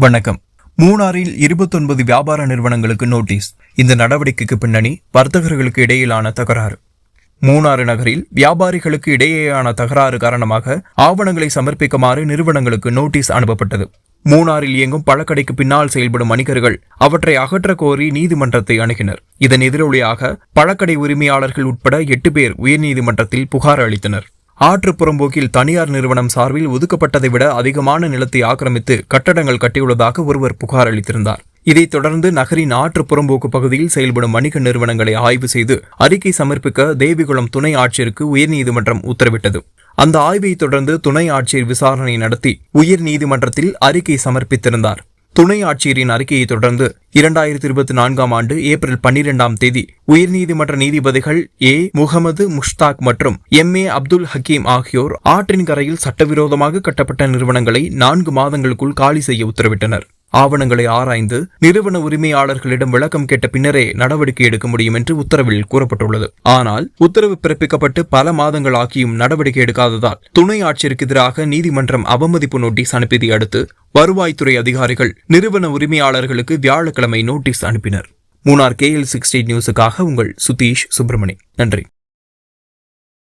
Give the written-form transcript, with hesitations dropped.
வணக்கம். மூணாறில் 29 வியாபார நிறுவனங்களுக்கு நோட்டீஸ். இந்த நடவடிக்கைக்கு பின்னணி வர்த்தகர்களுக்கு இடையிலான தகராறு. மூணாறு நகரில் வியாபாரிகளுக்கு இடையேயான தகராறு காரணமாக ஆவணங்களை சமர்ப்பிக்குமாறு நிறுவனங்களுக்கு நோட்டீஸ் அனுப்பப்பட்டது. மூணாறில் இயங்கும் பழக்கடைக்கு பின்னால் செயல்படும் வணிகர்கள் அவற்றை அகற்ற கோரி நீதிமன்றத்தை அணுகினர். இதன் எதிரொலியாக பழக்கடை உரிமையாளர்கள் உட்பட 8 பேர் உயர்நீதிமன்றத்தில் புகார் அளித்தனர். ஆற்று புறம்போக்கில் தனியார் நிறுவனம் சார்பில் ஒதுக்கப்பட்டதை விட அதிகமான நிலத்தை ஆக்கிரமித்து கட்டடங்கள் கட்டியுள்ளதாக ஒருவர் புகார் அளித்திருந்தார். இதைத் தொடர்ந்து நகரின் ஆற்று புறம்போக்கு பகுதியில் செயல்படும் வணிக நிறுவனங்களை ஆய்வு செய்து அறிக்கை சமர்ப்பிக்க தேவிகுளம் துணை ஆட்சியருக்கு உயர்நீதிமன்றம் உத்தரவிட்டது. அந்த ஆய்வை தொடர்ந்து துணை ஆட்சியர் விசாரணை நடத்தி உயர்நீதிமன்றத்தில் அறிக்கை சமர்ப்பித்திருந்தார். துணை ஆட்சியரின் அறிக்கையை தொடர்ந்து 2024 ஆண்டு ஏப்ரல் 12ஆம் தேதி உயர்நீதிமன்ற நீதிபதிகள் ஏ. முகமது முஷ்தாக் மற்றும் M.A. அப்துல் ஹக்கீம் ஆகியோர் ஆற்றின் கரையில் சட்டவிரோதமாக கட்டப்பட்ட நிறுவனங்களை 4 மாதங்களுக்குள் காலி செய்ய உத்தரவிட்டனர். ஆவணங்களை ஆராய்ந்து நிறுவன உரிமையாளர்களிடம் விளக்கம் கேட்ட பின்னரே நடவடிக்கை எடுக்க முடியும் என்று உத்தரவில் கூறப்பட்டுள்ளது. ஆனால் உத்தரவு பிறப்பிக்கப்பட்டு பல மாதங்கள் ஆகியும் நடவடிக்கை எடுக்காததால் துணை ஆட்சியருக்கு எதிராக நீதிமன்றம் அவமதிப்பு நோட்டீஸ் அனுப்பியதை அடுத்து வருவாய்த்துறை அதிகாரிகள் நிறுவன உரிமையாளர்களுக்கு வியாழக்கிழமை நோட்டீஸ் அனுப்பினர். மூணார் KL68 நியூஸுக்காக உங்கள் சுதீஷ் சுப்பிரமணி. நன்றி.